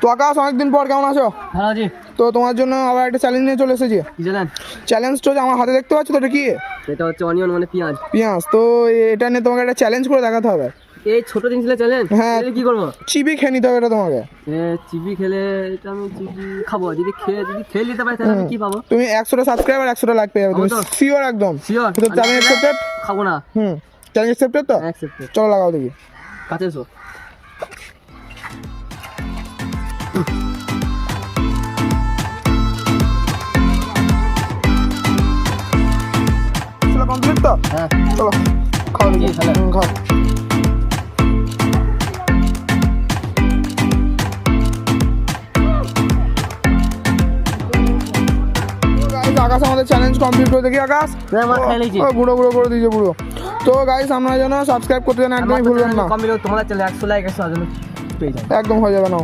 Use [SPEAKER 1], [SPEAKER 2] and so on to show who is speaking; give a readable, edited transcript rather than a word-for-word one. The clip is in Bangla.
[SPEAKER 1] তো আকাশ অনেকদিন পর কেমন আছো?
[SPEAKER 2] ভালো আছি।
[SPEAKER 1] তো তোমার জন্য আবার একটা চ্যালেঞ্জ নিয়ে চলে এসেছি।
[SPEAKER 2] কি জানেন?
[SPEAKER 1] চ্যালেঞ্জটা হচ্ছে আমার হাতে দেখতে পাচ্ছ তো, এটা কি?
[SPEAKER 2] এটা হচ্ছে অনিয়ন মানে পেঁয়াজ।
[SPEAKER 1] পেঁয়াজ। তো এটা নিয়ে তোমাকে একটা চ্যালেঞ্জ করে দেখাতে হবে।
[SPEAKER 2] এই ছোট জিনিসগুলো চ্যালেঞ্জ?
[SPEAKER 1] হ্যাঁ।
[SPEAKER 2] কি করবো?
[SPEAKER 1] চিবি খেয়ে নিতে হবে এটা তোমাকে।
[SPEAKER 2] চিবি খেলে এটা আমি চিবি খাবো, যদি খেয়ে নিতে পারি তাহলে আমি কি পাবো?
[SPEAKER 1] তুমি 100টা সাবস্ক্রাইবার 100টা লাইক পেয়ে যাবে। তুমি
[SPEAKER 2] তো?
[SPEAKER 1] শিওর? একদম
[SPEAKER 2] শিওর।
[SPEAKER 1] তো চ্যালেঞ্জ অ্যাকসেপ্টেড?
[SPEAKER 2] খাবো না।
[SPEAKER 1] চ্যালেঞ্জ অ্যাকসেপ্টেড তো?
[SPEAKER 2] অ্যাকসেপ্টেড।
[SPEAKER 1] চলো লাগাও দেখি।
[SPEAKER 2] কাছে এসো।
[SPEAKER 1] চলো কমপ্লিট তো?
[SPEAKER 2] হ্যাঁ।
[SPEAKER 1] চলো খাও দেখি।
[SPEAKER 2] তাহলে।
[SPEAKER 1] খাও। আকাশ আমাদের চ্যালেঞ্জ কমপ্লিট করে দেখি। আকাশ বুড়ো বুড়ো করে দিয়েছে পুরো। তো গাইস আমরা যেন সাবস্ক্রাইব করতে যেন একদমই ভুলবেন না।
[SPEAKER 2] তোমাদের চ্যানেল 100 লাইক 100 পেয়ে যাবে।
[SPEAKER 1] একদম হয়ে যাবে না।